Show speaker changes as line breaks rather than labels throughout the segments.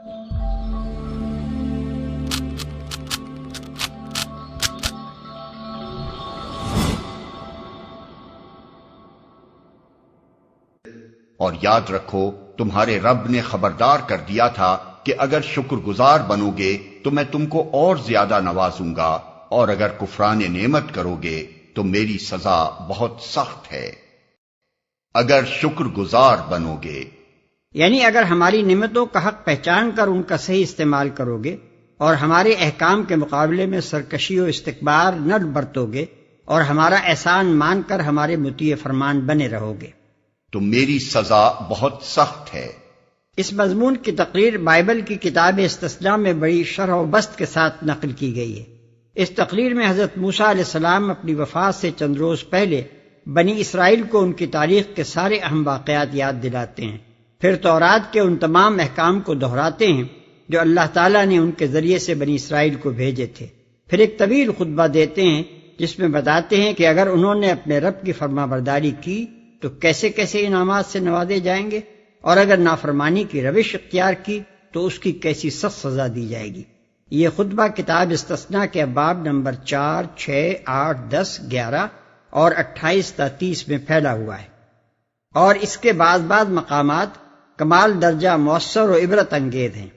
اور یاد رکھو تمہارے رب نے خبردار کر دیا تھا کہ اگر شکر گزار بنو گے تو میں تم کو اور زیادہ نوازوں گا، اور اگر کفران نعمت کرو گے تو میری سزا بہت سخت ہے۔ اگر شکر گزار بنو گے
یعنی اگر ہماری نعمتوں کا حق پہچان کر ان کا صحیح استعمال کرو گے اور ہمارے احکام کے مقابلے میں سرکشی و استکبار نہ برتو گے اور ہمارا احسان مان کر ہمارے مطیع فرمان بنے رہو گے
تو میری سزا بہت سخت ہے۔
اس مضمون کی تقریر بائبل کی کتاب استثناء میں بڑی شرح و بسط کے ساتھ نقل کی گئی ہے۔ اس تقریر میں حضرت موسیٰ علیہ السلام اپنی وفات سے چند روز پہلے بنی اسرائیل کو ان کی تاریخ کے سارے اہم واقعات یاد دلاتے ہیں، پھر تورات کے ان تمام احکام کو دہراتے ہیں جو اللہ تعالیٰ نے ان کے ذریعے سے بنی اسرائیل کو بھیجے تھے، پھر ایک طویل خطبہ دیتے ہیں جس میں بتاتے ہیں کہ اگر انہوں نے اپنے رب کی فرما برداری کی تو کیسے کیسے انعامات سے نوازے جائیں گے، اور اگر نافرمانی کی روش اختیار کی تو اس کی کیسی سخت سزا دی جائے گی۔ یہ خطبہ کتاب استثناء کے ابواب نمبر 4، 6، 8، 10، 11 اور 28 تا 30 میں پھیلا ہوا ہے، اور اس کے بعض مقامات کمال درجہ مؤثر و عبرت انگیز ہیں۔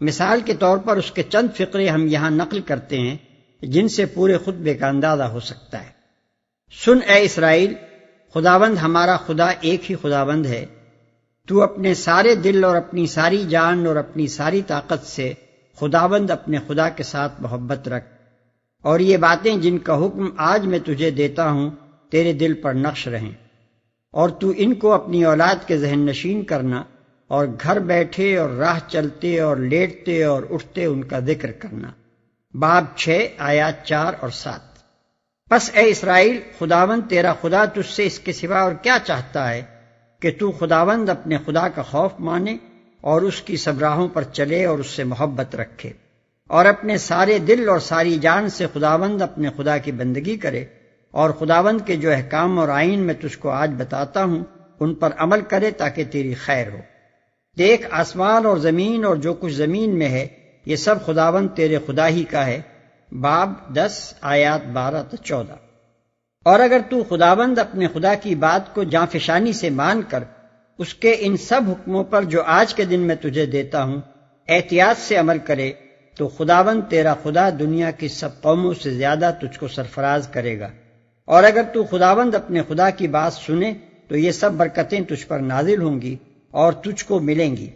مثال کے طور پر اس کے چند فقرے ہم یہاں نقل کرتے ہیں جن سے پورے خطبے کا اندازہ ہو سکتا ہے۔ سن اے اسرائیل، خداوند ہمارا خدا ایک ہی خداوند ہے، تو اپنے سارے دل اور اپنی ساری جان اور اپنی ساری طاقت سے خداوند اپنے خدا کے ساتھ محبت رکھ، اور یہ باتیں جن کا حکم آج میں تجھے دیتا ہوں تیرے دل پر نقش رہیں، اور تو ان کو اپنی اولاد کے ذہن نشین کرنا، اور گھر بیٹھے اور راہ چلتے اور لیٹتے اور اٹھتے ان کا ذکر کرنا۔ باب 6 آیات 4 اور 7۔ پس اے اسرائیل، خداوند تیرا خدا تجھ سے اس کے سوا اور کیا چاہتا ہے کہ تو خداوند اپنے خدا کا خوف مانے اور اس کی سب راہوں پر چلے اور اس سے محبت رکھے، اور اپنے سارے دل اور ساری جان سے خداوند اپنے خدا کی بندگی کرے، اور خداوند کے جو احکام اور آئین میں تجھ کو آج بتاتا ہوں ان پر عمل کرے تاکہ تیری خیر ہو۔ دیکھ، آسمان اور زمین اور جو کچھ زمین میں ہے یہ سب خداوند تیرے خدا ہی کا ہے۔ باب 10 آیات 12 تا 14۔ اور اگر تو خداوند اپنے خدا کی بات کو جانفشانی سے مان کر اس کے ان سب حکموں پر جو آج کے دن میں تجھے دیتا ہوں احتیاط سے عمل کرے تو خداوند تیرا خدا دنیا کی سب قوموں سے زیادہ تجھ کو سرفراز کرے گا۔ اور اگر تو خداوند اپنے خدا کی بات سنے تو یہ سب برکتیں تجھ پر نازل ہوں گی اور تجھ کو ملیں گی،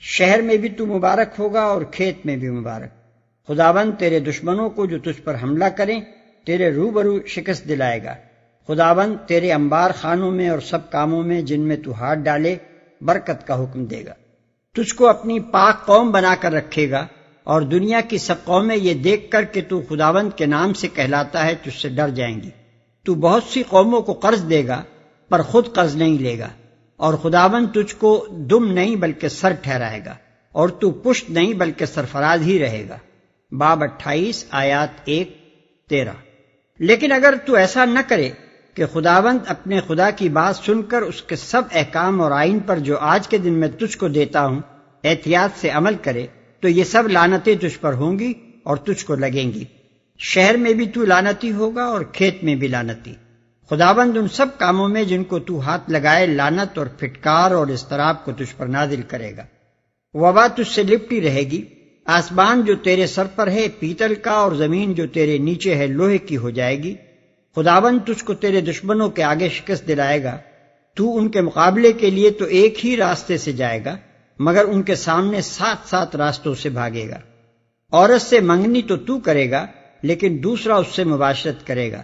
شہر میں بھی تو مبارک ہوگا اور کھیت میں بھی مبارک۔ خداوند تیرے دشمنوں کو جو تجھ پر حملہ کریں تیرے روبرو شکست دلائے گا۔ خداوند تیرے انبار خانوں میں اور سب کاموں میں جن میں تو ہاتھ ڈالے برکت کا حکم دے گا۔ تجھ کو اپنی پاک قوم بنا کر رکھے گا، اور دنیا کی سب قومیں یہ دیکھ کر کہ تو خداوند کے نام سے کہلاتا ہے تجھ سے ڈر جائیں گی۔ تو بہت سی قوموں کو قرض دے گا پر خود قرض نہیں لے گا، اور خداوند تجھ کو دم نہیں بلکہ سر ٹھہرائے گا، اور تو پشت نہیں بلکہ سرفراز ہی رہے گا۔ باب 28 آیات 1-13۔ لیکن اگر تو ایسا نہ کرے کہ خداوند اپنے خدا کی بات سن کر اس کے سب احکام اور آئین پر جو آج کے دن میں تجھ کو دیتا ہوں احتیاط سے عمل کرے تو یہ سب لعنتیں تجھ پر ہوں گی اور تجھ کو لگیں گی، شہر میں بھی تو لعنتی ہوگا اور کھیت میں بھی لعنتی۔ خداوند ان سب کاموں میں جن کو تو ہاتھ لگائے لعنت اور پھٹکار اور اضطراب کو تجھ پر نازل کرے گا۔ وبا تجھ سے لپٹی رہے گی، آسمان جو تیرے سر پر ہے پیتل کا اور زمین جو تیرے نیچے ہے لوہے کی ہو جائے گی۔ خداوند تجھ کو تیرے دشمنوں کے آگے شکست دلائے گا، تو ان کے مقابلے کے لیے تو ایک ہی راستے سے جائے گا مگر ان کے سامنے 7 راستوں سے بھاگے گا۔ عورت سے منگنی تو کرے گا لیکن دوسرا اس سے مباشرت کرے گا۔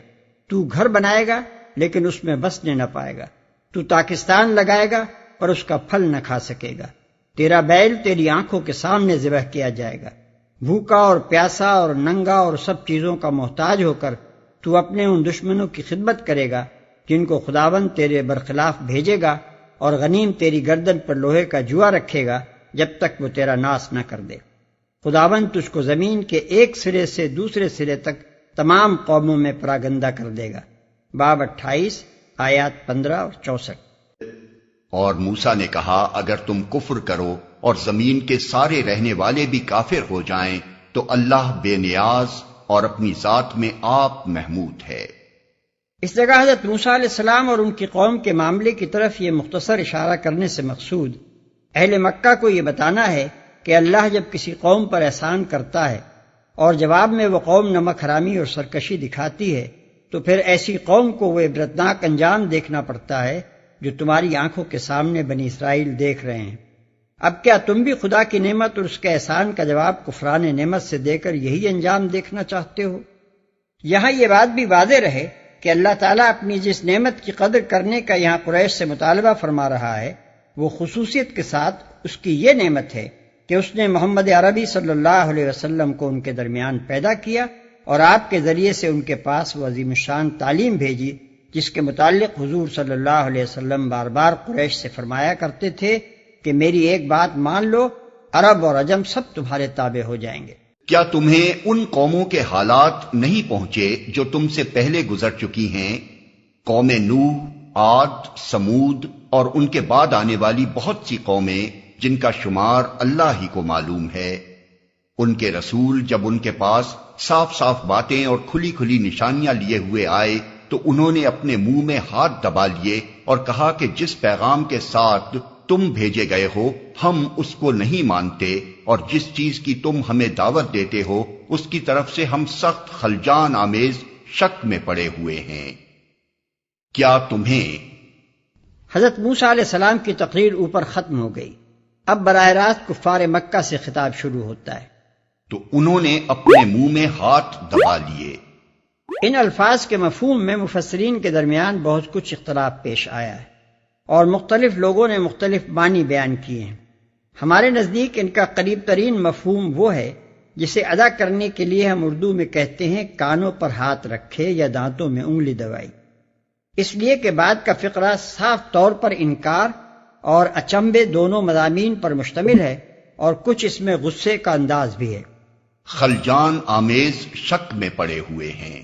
تو گھر بنائے گا لیکن اس میں بسنے نہ پائے گا۔ تو پاکستان لگائے گا پر اس کا پھل نہ کھا سکے گا۔ تیرا بیل تیری آنکھوں کے سامنے ذبح کیا جائے گا۔ بھوکا اور پیاسا اور ننگا اور سب چیزوں کا محتاج ہو کر تو اپنے ان دشمنوں کی خدمت کرے گا جن کو خداوند تیرے برخلاف بھیجے گا، اور غنیم تیری گردن پر لوہے کا جوا رکھے گا جب تک وہ تیرا ناس نہ کر دے۔ خداوند تجھ کو زمین کے ایک سرے سے دوسرے سرے تک تمام قوموں میں پراگندہ کر دے گا۔ باب 28 آیات 15 اور 64۔
اور موسیٰ نے کہا اگر تم کفر کرو اور زمین کے سارے رہنے والے بھی کافر ہو جائیں تو اللہ بے نیاز اور اپنی ذات میں آپ محمود ہے۔
اس جگہ حضرت موسیٰ علیہ السلام اور ان کی قوم کے معاملے کی طرف یہ مختصر اشارہ کرنے سے مقصود اہل مکہ کو یہ بتانا ہے کہ اللہ جب کسی قوم پر احسان کرتا ہے اور جواب میں وہ قوم نمک حرامی اور سرکشی دکھاتی ہے تو پھر ایسی قوم کو وہ عبرتناک انجام دیکھنا پڑتا ہے جو تمہاری آنکھوں کے سامنے بنی اسرائیل دیکھ رہے ہیں۔ اب کیا تم بھی خدا کی نعمت اور اس کے احسان کا جواب کفران نعمت سے دے کر یہی انجام دیکھنا چاہتے ہو؟ یہاں یہ بات بھی واضح رہے کہ اللہ تعالیٰ اپنی جس نعمت کی قدر کرنے کا یہاں قریش سے مطالبہ فرما رہا ہے وہ خصوصیت کے ساتھ اس کی یہ نعمت ہے کہ اس نے محمد عربی صلی اللہ علیہ وسلم کو ان کے درمیان پیدا کیا اور آپ کے ذریعے سے ان کے پاس وہ عظیم الشان تعلیم بھیجی جس کے متعلق حضور صلی اللہ علیہ وسلم بار بار قریش سے فرمایا کرتے تھے کہ میری ایک بات مان لو، عرب اور عجم سب تمہارے تابع ہو جائیں گے۔
کیا تمہیں ان قوموں کے حالات نہیں پہنچے جو تم سے پہلے گزر چکی ہیں؟ قوم نوح، عاد، سمود اور ان کے بعد آنے والی بہت سی قومیں جن کا شمار اللہ ہی کو معلوم ہے۔ ان کے رسول جب ان کے پاس صاف صاف باتیں اور کھلی کھلی نشانیاں لیے ہوئے آئے تو انہوں نے اپنے منہ میں ہاتھ دبا لیے اور کہا کہ جس پیغام کے ساتھ تم بھیجے گئے ہو ہم اس کو نہیں مانتے، اور جس چیز کی تم ہمیں دعوت دیتے ہو اس کی طرف سے ہم سخت خلجان آمیز شک میں پڑے ہوئے ہیں۔ کیا تمہیں
حضرت موسیٰ علیہ السلام کی تقریر اوپر ختم ہو گئی، اب براہ راست کفار مکہ سے خطاب شروع ہوتا ہے۔
تو انہوں نے اپنے منہ میں ہاتھ دبا لیے۔
ان الفاظ کے مفہوم میں مفسرین کے درمیان بہت کچھ اختلاف پیش آیا ہے اور مختلف لوگوں نے مختلف معنی بیان کیے ہیں۔ ہمارے نزدیک ان کا قریب ترین مفہوم وہ ہے جسے ادا کرنے کے لیے ہم اردو میں کہتے ہیں کانوں پر ہاتھ رکھے یا دانتوں میں انگلی دبائی، اس لیے کہ بعد کا فقرہ صاف طور پر انکار اور اچنبے دونوں مضامین پر مشتمل ہے اور کچھ اس میں غصے کا انداز بھی ہے۔
خلجان آمیز شک میں پڑے ہوئے ہیں،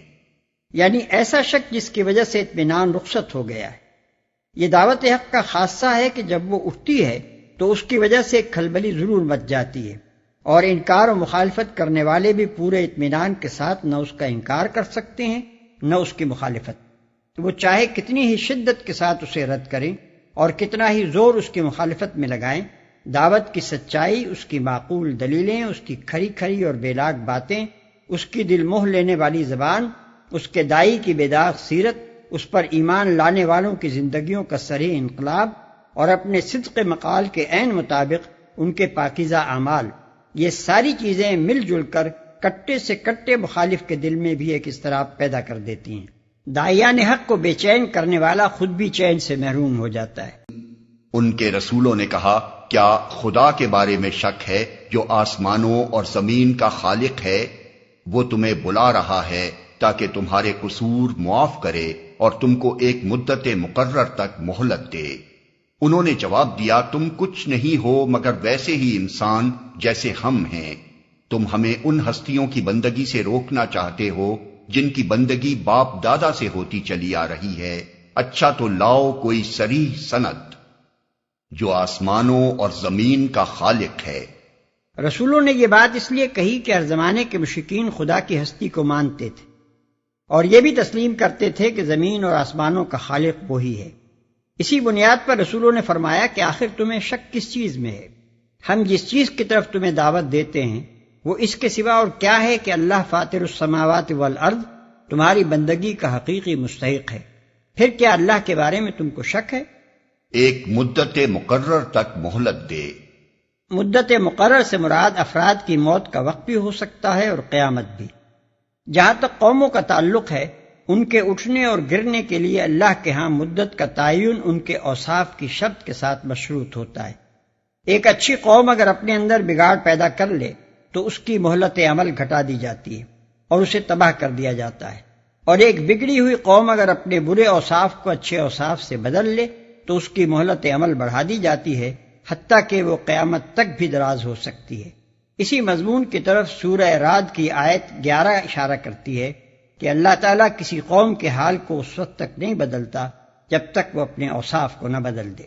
یعنی ایسا شک جس کی وجہ سے اطمینان رخصت ہو گیا ہے۔ یہ دعوت حق کا خاصہ ہے کہ جب وہ اٹھتی ہے تو اس کی وجہ سے ایک کھلبلی ضرور مچ جاتی ہے، اور انکار و مخالفت کرنے والے بھی پورے اطمینان کے ساتھ نہ اس کا انکار کر سکتے ہیں نہ اس کی مخالفت۔ وہ چاہے کتنی ہی شدت کے ساتھ اسے رد کریں اور کتنا ہی زور اس کی مخالفت میں لگائیں، دعوت کی سچائی، اس کی معقول دلیلیں، اس کی کھری کھری اور بے لاگ باتیں، اس کی دل موہ لینے والی زبان، اس کے دائی کی بے داغ سیرت، اس پر ایمان لانے والوں کی زندگیوں کا صریح انقلاب اور اپنے صدق مقال کے عین مطابق ان کے پاکیزہ اعمال، یہ ساری چیزیں مل جل کر کٹے سے کٹے مخالف کے دل میں بھی ایک اضطراب پیدا کر دیتی ہیں۔ داعیان حق کو بے چین کرنے والا خود بھی چین سے محروم ہو جاتا ہے۔
ان کے رسولوں نے کہا کیا خدا کے بارے میں شک ہے جو آسمانوں اور زمین کا خالق ہے؟ وہ تمہیں بلا رہا ہے تاکہ تمہارے قصور معاف کرے اور تم کو ایک مدت مقرر تک مہلت دے۔ انہوں نے جواب دیا تم کچھ نہیں ہو مگر ویسے ہی انسان جیسے ہم ہیں۔ تم ہمیں ان ہستیوں کی بندگی سے روکنا چاہتے ہو جن کی بندگی باپ دادا سے ہوتی چلی آ رہی ہے۔ اچھا تو لاؤ کوئی صریح سند جو آسمانوں اور زمین کا خالق ہے۔
رسولوں نے یہ بات اس لیے کہی کہ ہر زمانے کے مشرکین خدا کی ہستی کو مانتے تھے اور یہ بھی تسلیم کرتے تھے کہ زمین اور آسمانوں کا خالق وہی ہے۔ اسی بنیاد پر رسولوں نے فرمایا کہ آخر تمہیں شک کس چیز میں ہے؟ ہم جس چیز کی طرف تمہیں دعوت دیتے ہیں وہ اس کے سوا اور کیا ہے کہ اللہ فاطر السماوات والارض تمہاری بندگی کا حقیقی مستحق ہے۔ پھر کیا اللہ کے بارے میں تم کو شک ہے؟
ایک مدت مقرر تک مہلت دے۔
مدت مقرر سے مراد افراد کی موت کا وقت بھی ہو سکتا ہے اور قیامت بھی۔ جہاں تک قوموں کا تعلق ہے ان کے اٹھنے اور گرنے کے لیے اللہ کے ہاں مدت کا تعین ان کے اوصاف کی شرط کے ساتھ مشروط ہوتا ہے۔ ایک اچھی قوم اگر اپنے اندر بگاڑ پیدا کر لے تو اس کی مہلت عمل گھٹا دی جاتی ہے اور اسے تباہ کر دیا جاتا ہے، اور ایک بگڑی ہوئی قوم اگر اپنے برے اوصاف کو اچھے اوصاف سے بدل لے تو اس کی مہلت عمل بڑھا دی جاتی ہے، حتیٰ کہ وہ قیامت تک بھی دراز ہو سکتی ہے۔ اسی مضمون کی طرف سورہ رعد کی آیت 11 اشارہ کرتی ہے کہ اللہ تعالیٰ کسی قوم کے حال کو اس وقت تک نہیں بدلتا جب تک وہ اپنے اوصاف کو نہ بدل دے۔